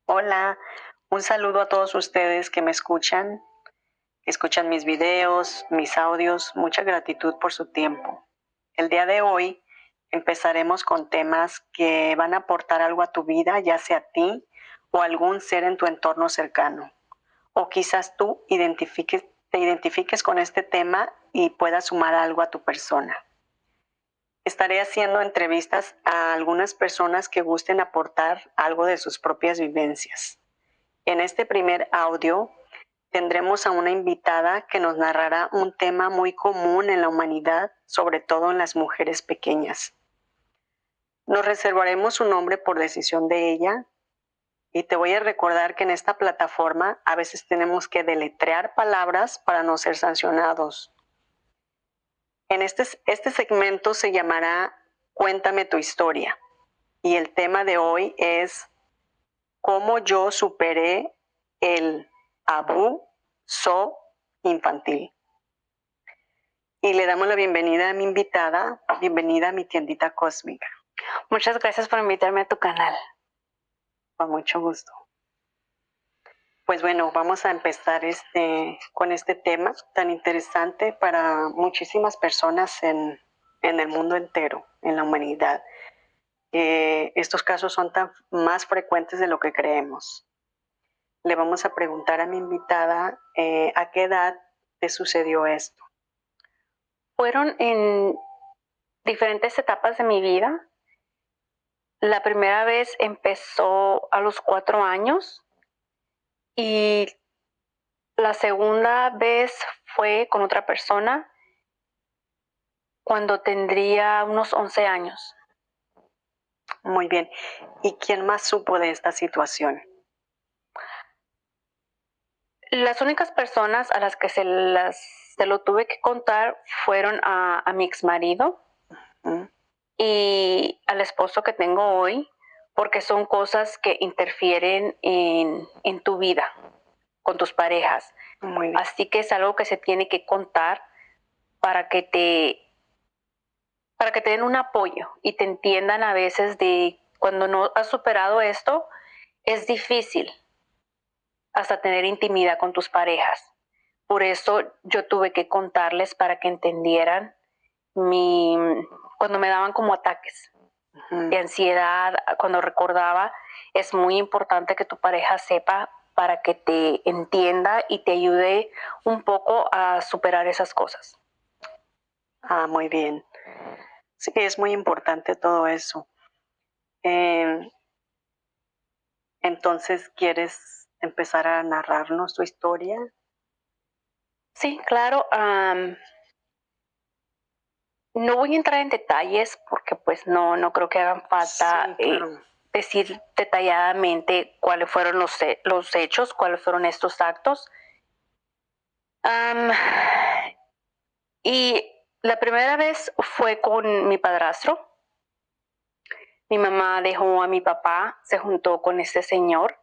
Hola, un saludo a todos ustedes que me escuchan mis videos, mis audios. Mucha gratitud por su tiempo. El día de hoy empezaremos con temas que van a aportar algo a tu vida, ya sea a ti o a algún ser en tu entorno cercano. O quizás tú te identifiques con este tema y puedas sumar algo a tu persona. Estaré haciendo entrevistas a algunas personas que gusten aportar algo de sus propias vivencias. En este primer audio tendremos a una invitada que nos narrará un tema muy común en la humanidad, sobre todo en las mujeres pequeñas. Nos reservaremos su nombre por decisión de ella y te voy a recordar que en esta plataforma a veces tenemos que deletrear palabras para no ser sancionados. En este segmento se llamará Cuéntame tu historia y el tema de hoy es cómo yo superé el abuso infantil. Y le damos la bienvenida a mi invitada, bienvenida a mi tiendita cósmica. Muchas gracias por invitarme a tu canal. Con mucho gusto. Pues bueno, vamos a empezar con este tema tan interesante para muchísimas personas en el mundo entero, en la humanidad. Estos casos son más frecuentes de lo que creemos. Le vamos a preguntar a mi invitada a qué edad te sucedió esto. Fueron en diferentes etapas de mi vida. La primera vez empezó a los 4 años y la segunda vez fue con otra persona cuando tendría unos 11 años. Muy bien. ¿Y quién más supo de esta situación? Las únicas personas a las que se lo tuve que contar fueron a mi exmarido y al esposo que tengo hoy, porque son cosas que interfieren en tu vida, con tus parejas. Muy bien. Así que es algo que se tiene que contar para que te den un apoyo y te entiendan a veces de cuando no has superado esto, es difícil hasta tener intimidad con tus parejas. Por eso yo tuve que contarles para que entendieran cuando me daban como ataques de ansiedad, cuando recordaba, es muy importante que tu pareja sepa para que te entienda y te ayude un poco a superar esas cosas. Ah, muy bien. Sí, es muy importante todo eso. Entonces, ¿quieres empezar a narrarnos tu historia? Sí, claro. No voy a entrar en detalles porque pues no creo que hagan falta Sí, claro. decir detalladamente cuáles fueron los hechos, cuáles fueron estos actos. Y la primera vez fue con mi padrastro. Mi mamá dejó a mi papá, se juntó con este señor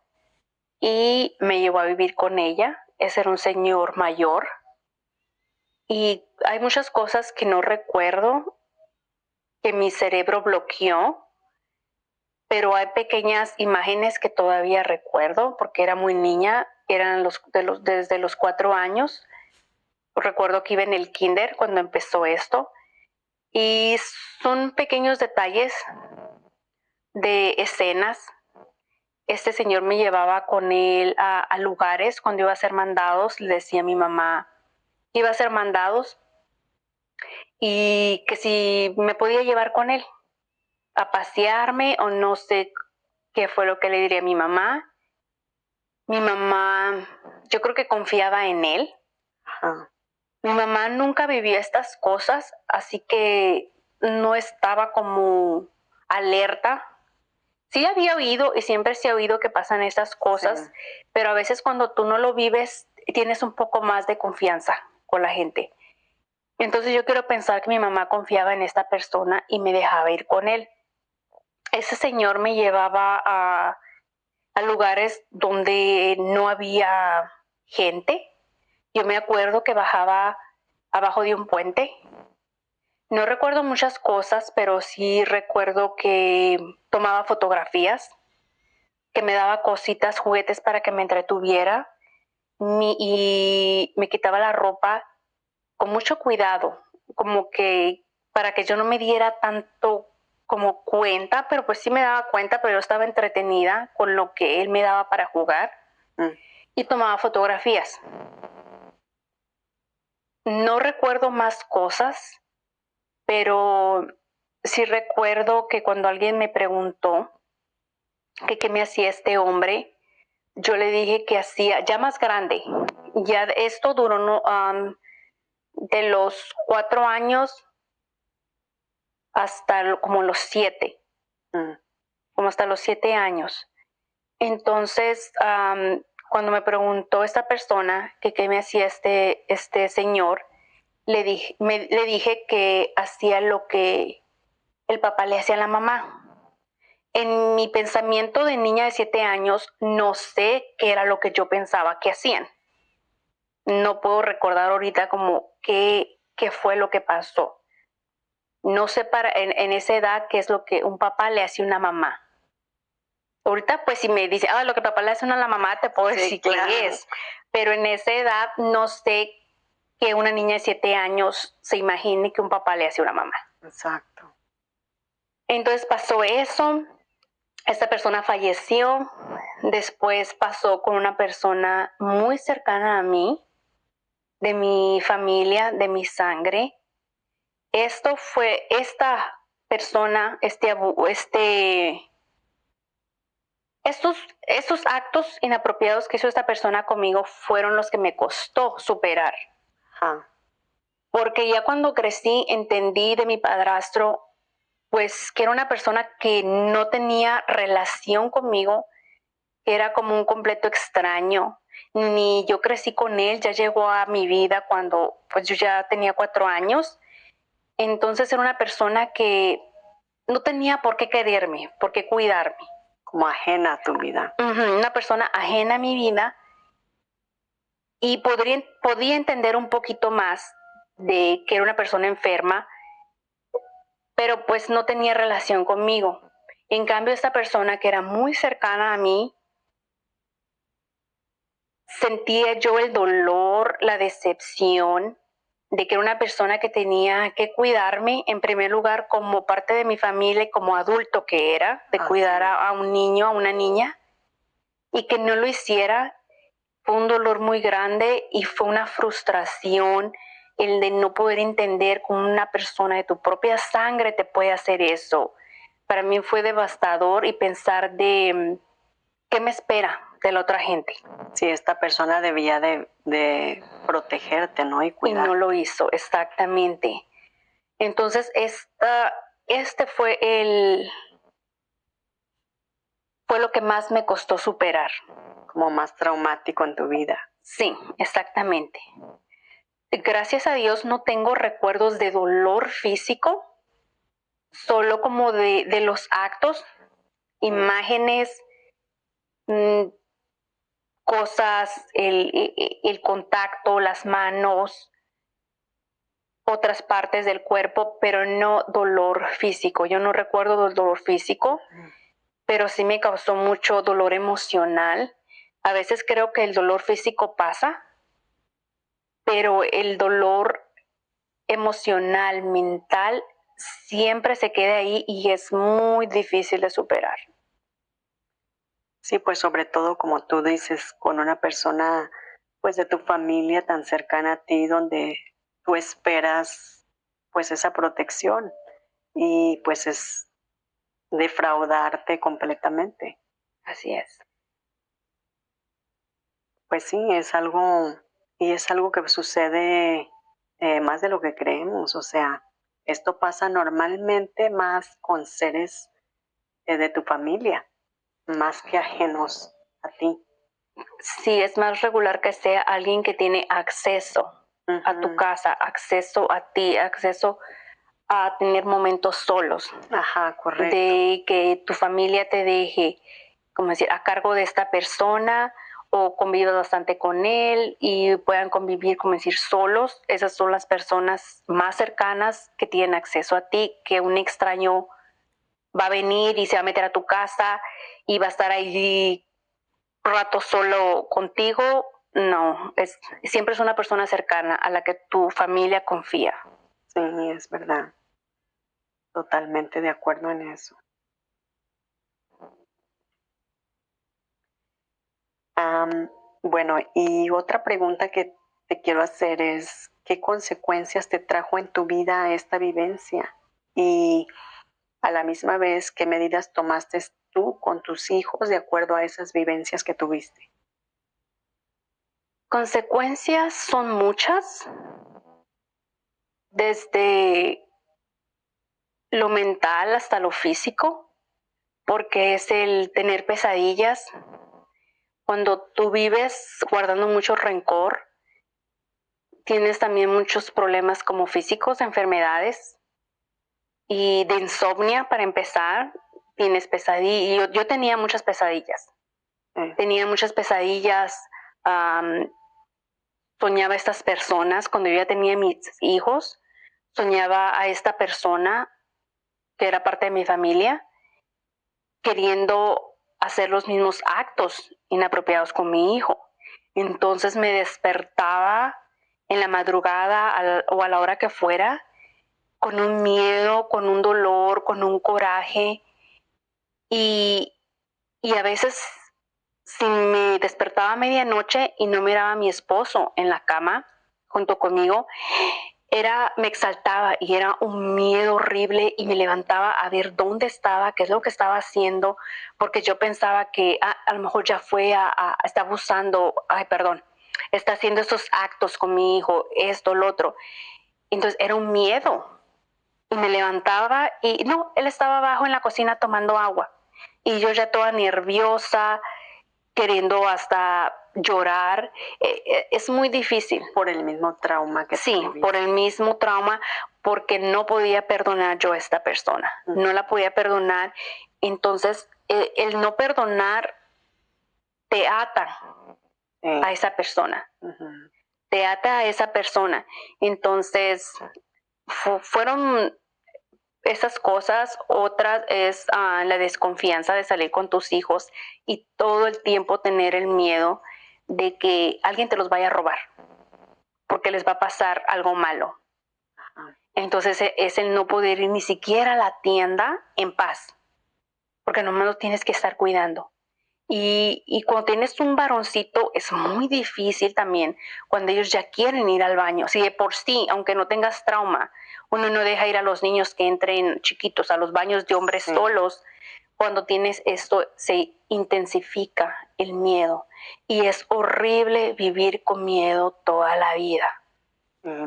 y me llevó a vivir con ella. Ese era un señor mayor. Y hay muchas cosas que no recuerdo, que mi cerebro bloqueó, pero hay pequeñas imágenes que todavía recuerdo porque era muy niña, eran desde los 4 años. Recuerdo que iba en el kinder cuando empezó esto y son pequeños detalles de escenas. Este señor me llevaba con él a lugares cuando iba a ser mandados, le decía a mi mamá que iba a ser mandados y que si me podía llevar con él a pasearme o no sé qué fue lo que le diría a mi mamá. Mi mamá, yo creo que confiaba en él. Ajá. Mi mamá nunca vivió estas cosas, así que no estaba como alerta. Sí había oído y siempre se ha oído que pasan estas cosas, sí, pero a veces cuando tú no lo vives tienes un poco más de confianza con la gente. Entonces yo quiero pensar que mi mamá confiaba en esta persona y me dejaba ir con él. Ese señor me llevaba a lugares donde no había gente. Yo me acuerdo que bajaba abajo de un puente. No recuerdo muchas cosas, pero sí recuerdo que tomaba fotografías. que me daba cositas, juguetes para que me entretuviera y me quitaba la ropa con mucho cuidado, como que para que yo no me diera tanto como cuenta, pero pues sí me daba cuenta, pero yo estaba entretenida con lo que él me daba para jugar y tomaba fotografías. No recuerdo más cosas, pero sí recuerdo que cuando alguien me preguntó que qué me hacía este hombre, yo le dije que hacía, ya más grande, ya esto duró de los 4 años hasta como los 7, como hasta los 7 años. Entonces, cuando me preguntó esta persona que qué me hacía este señor, le dije que hacía lo que el papá le hacía a la mamá. En mi pensamiento de niña de 7 años, no sé qué era lo que yo pensaba que hacían. No puedo recordar ahorita como qué fue lo que pasó. No sé en esa edad qué es lo que un papá le hace a una mamá. Ahorita pues si me dice, lo que papá le hace a la mamá, te puedo decir claro qué es. Pero en esa edad no sé que una niña de 7 años se imagine que un papá le hace a una mamá. Exacto. Entonces pasó eso, esta persona falleció, después pasó con una persona muy cercana a mí, de mi familia, de mi sangre. Esta persona, estos actos inapropiados que hizo esta persona conmigo fueron los que me costó superar. Porque ya cuando crecí entendí de mi padrastro, pues que era una persona que no tenía relación conmigo, que era como un completo extraño. Ni yo crecí con él, ya llegó a mi vida cuando pues yo ya tenía 4 años. Entonces era una persona que no tenía por qué quererme, por qué cuidarme. Como ajena a tu vida. Una persona ajena a mi vida. Y podía entender un poquito más de que era una persona enferma, pero pues no tenía relación conmigo. En cambio, esta persona que era muy cercana a mí, sentía yo el dolor, la decepción de que era una persona que tenía que cuidarme, en primer lugar, como parte de mi familia, como adulto que era, de cuidar a un niño, a una niña, y que no lo hiciera. Fue un dolor muy grande y fue una frustración el de no poder entender cómo una persona de tu propia sangre te puede hacer eso. Para mí fue devastador y pensar de qué me espera de la otra gente. Sí, esta persona debía de protegerte, ¿no? Y cuidar. Y no lo hizo, exactamente. Entonces, este fue lo que más me costó superar. Como más traumático en tu vida. Sí, exactamente. Gracias a Dios no tengo recuerdos de dolor físico, solo como de los actos, imágenes, cosas, el contacto, las manos, otras partes del cuerpo, pero no dolor físico. Yo no recuerdo del dolor físico, pero sí me causó mucho dolor emocional. A veces creo que el dolor físico pasa, pero el dolor emocional, mental, siempre se queda ahí y es muy difícil de superar. Sí, pues sobre todo como tú dices, con una persona pues de tu familia tan cercana a ti, donde tú esperas pues esa protección y pues es defraudarte completamente. Así es. Pues sí, es algo que sucede más de lo que creemos. O sea, esto pasa normalmente más con seres de tu familia, más que ajenos a ti. Sí, es más regular que sea alguien que tiene acceso a tu casa, acceso a ti, acceso a tener momentos solos. Ajá, correcto. De que tu familia te deje, como decir, a cargo de esta persona o convives bastante con él y puedan convivir, como decir, solos. Esas son las personas más cercanas que tienen acceso a ti, que un extraño va a venir y se va a meter a tu casa y va a estar ahí un rato solo contigo. No, siempre es una persona cercana a la que tu familia confía. Sí, es verdad. Totalmente de acuerdo en eso. Bueno, y otra pregunta que te quiero hacer es, ¿qué consecuencias te trajo en tu vida esta vivencia? Y a la misma vez, ¿qué medidas tomaste tú con tus hijos de acuerdo a esas vivencias que tuviste? Consecuencias son muchas, desde lo mental hasta lo físico, porque es el tener pesadillas. Cuando tú vives guardando mucho rencor, tienes también muchos problemas como físicos, enfermedades y de insomnia para empezar. Tienes pesadillas. Yo tenía muchas pesadillas. Tenía muchas pesadillas. Soñaba a estas personas. Cuando yo ya tenía mis hijos, soñaba a esta persona que era parte de mi familia, queriendo hacer los mismos actos inapropiados con mi hijo. Entonces me despertaba en la madrugada o a la hora que fuera, con un miedo, con un dolor, con un coraje. Y a veces, si me despertaba a medianoche y no miraba a mi esposo en la cama junto conmigo, me exaltaba y era un miedo horrible, y me levantaba a ver dónde estaba, qué es lo que estaba haciendo, porque yo pensaba que a lo mejor ya fue está abusando, está haciendo estos actos con mi hijo, esto, lo otro. Entonces era un miedo. Y me levantaba y no, él estaba abajo en la cocina tomando agua. Y yo ya toda nerviosa, queriendo hasta llorar. Es muy difícil. Por el mismo trauma que sí, por el mismo trauma, porque no podía perdonar yo a esta persona. No la podía perdonar. Entonces, el no perdonar te ata a esa persona. Te ata a esa persona. Entonces, fueron esas cosas. Otras es la desconfianza de salir con tus hijos y todo el tiempo tener el miedo de que alguien te los vaya a robar, porque les va a pasar algo malo. Entonces es el no poder ir ni siquiera a la tienda en paz, porque nomás lo tienes que estar cuidando. Y cuando tienes un varoncito es muy difícil también cuando ellos ya quieren ir al baño. Si de por sí, aunque no tengas trauma, uno no deja ir a los niños que entren chiquitos a los baños de hombres solos, cuando tienes esto se intensifica el miedo. Y es horrible vivir con miedo toda la vida.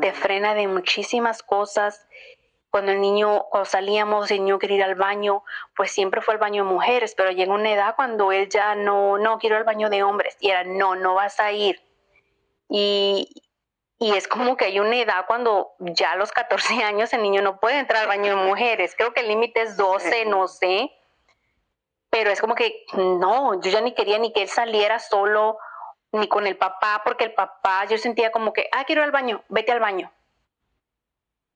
Te frena de muchísimas cosas. Cuando salíamos, el niño quería ir al baño, pues siempre fue al baño de mujeres, pero llega una edad cuando él ya no quiero ir al baño de hombres, y era no vas a ir. Y es como que hay una edad cuando ya a los 14 años el niño no puede entrar al baño de mujeres. Creo que el límite es 12, no sé. Pero es como que no, yo ya ni quería ni que él saliera solo, ni con el papá, porque el papá, yo sentía como que, quiero ir al baño, vete al baño.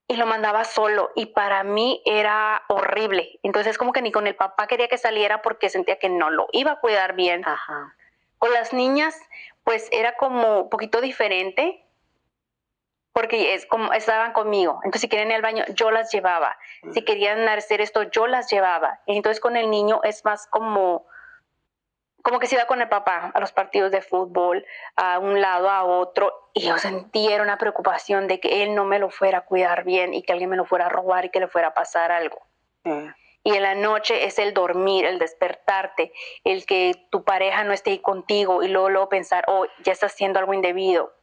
Y lo mandaba solo, y para mí era horrible. Entonces como que ni con el papá quería que saliera porque sentía que no lo iba a cuidar bien. Con las niñas pues era como un poquito diferente, porque es como estaban conmigo. Entonces si querían ir al baño yo las llevaba, si querían hacer esto yo las llevaba. Entonces con el niño es más como que se iba con el papá a los partidos de fútbol, a un lado, a otro, y yo sentía una preocupación de que él no me lo fuera a cuidar bien y que alguien me lo fuera a robar y que le fuera a pasar algo. Y en la noche es el dormir, el despertarte, el que tu pareja no esté ahí contigo y luego pensar, ya está haciendo algo indebido.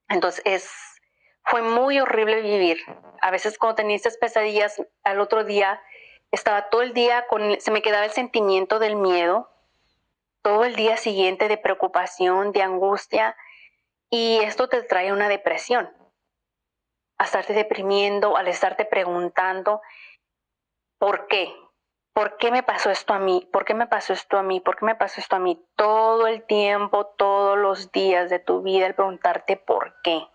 Entonces fue muy horrible vivir. A veces cuando tenía estas pesadillas, al otro día estaba todo el día se me quedaba el sentimiento del miedo, todo el día siguiente de preocupación, de angustia, y esto te trae una depresión. A estarte deprimiendo, al estarte preguntando, ¿por qué? ¿Por qué me pasó esto a mí? ¿Por qué me pasó esto a mí? ¿Por qué me pasó esto a mí? Todo el tiempo, todos los días de tu vida, el preguntarte por qué.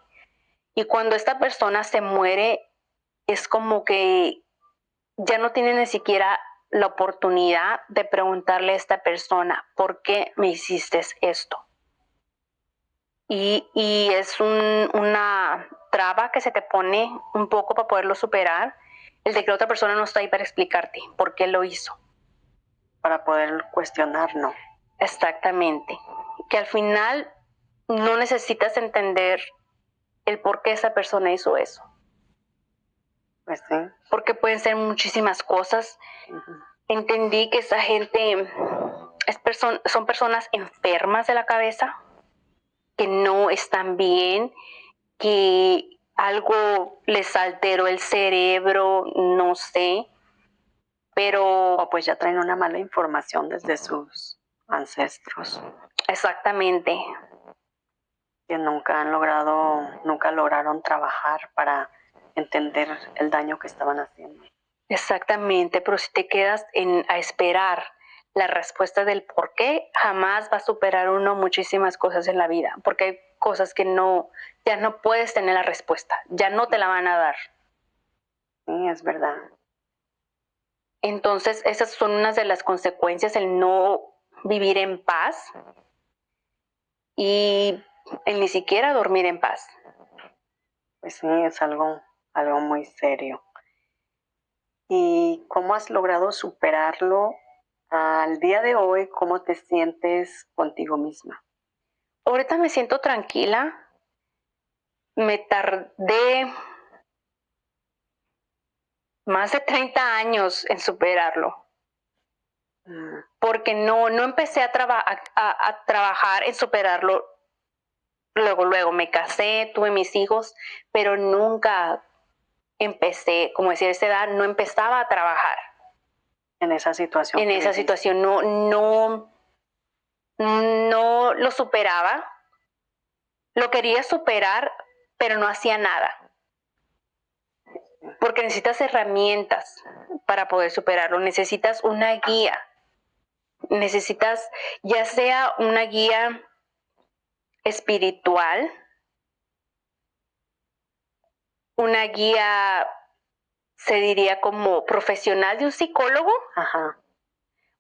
Y cuando esta persona se muere, es como que ya no tienes ni siquiera la oportunidad de preguntarle a esta persona, ¿por qué me hiciste esto? Y es una traba que se te pone un poco para poderlo superar, el de que la otra persona no está ahí para explicarte por qué lo hizo. Para poder cuestionar, ¿no? Exactamente. Que al final no necesitas entender el por qué esa persona hizo eso. Pues sí. Porque pueden ser muchísimas cosas. Entendí que esa gente son personas enfermas de la cabeza, que no están bien, que algo les alteró el cerebro, no sé, pero... O pues ya traen una mala información desde sus ancestros. Exactamente. Que nunca lograron trabajar para entender el daño que estaban haciendo. Exactamente, pero si te quedas a esperar la respuesta del por qué, jamás va a superar uno muchísimas cosas en la vida, porque hay cosas que ya no puedes tener la respuesta, ya no te la van a dar. Sí, es verdad. Entonces, esas son unas de las consecuencias, el no vivir en paz y el ni siquiera dormir en paz. Pues sí, es algo muy serio. ¿Y cómo has logrado superarlo al día de hoy? ¿Cómo te sientes contigo misma? Ahorita me siento tranquila. Me tardé más de 30 años en superarlo. Porque no empecé a trabajar en superarlo luego. Me casé, tuve mis hijos, pero nunca empecé, como decía, a esa edad, no empezaba a trabajar. En esa situación. En esa situación no lo superaba. Lo quería superar, pero no hacía nada. Porque necesitas herramientas para poder superarlo. Necesitas una guía. Necesitas ya sea una guía espiritual, una guía, se diría como profesional de un psicólogo. Ajá.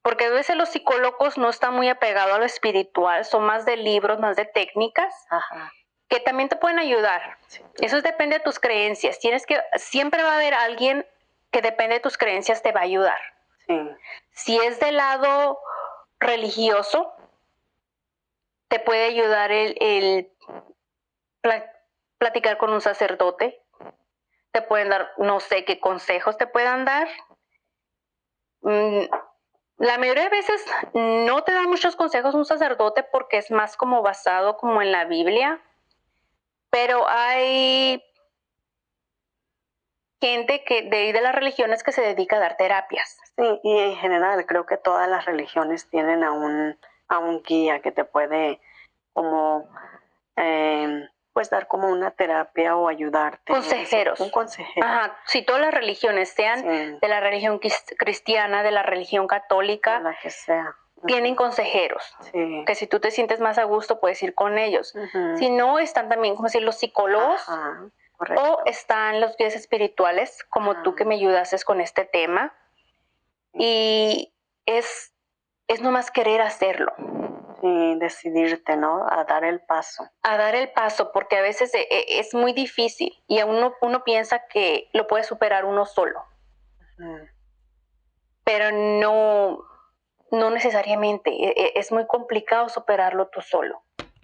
Porque a veces los psicólogos no están muy apegados a lo espiritual, son más de libros, más de técnicas. Ajá. Que también te pueden ayudar. Sí. Eso depende de tus creencias. Siempre va a haber alguien que depende de tus creencias te va a ayudar. Sí. Si es del lado religioso, te puede ayudar el platicar con un sacerdote. Te pueden dar, no sé qué consejos te puedan dar. La mayoría de veces no te dan muchos consejos un sacerdote porque es más como basado como en la Biblia. Pero hay gente de las religiones que se dedica a dar terapias. Sí, y en general creo que todas las religiones tienen a un guía que te puede como pues dar como una terapia o ayudarte. Consejeros. Un consejero. Ajá, si todas las religiones, sean sí, de la religión cristiana, de la religión católica, la que sea, tienen consejeros. Sí. Que si tú te sientes más a gusto puedes ir con ellos. Si no, están también, como decir, los psicólogos. Ajá. Correcto. O están los guías espirituales, como tú que me ayudaste con este tema. Y es nomás querer hacerlo. Sí, decidirte, ¿no? A dar el paso. A dar el paso, porque a veces es muy difícil y a uno piensa que lo puede superar uno solo. Pero no necesariamente. Es muy complicado superarlo tú solo.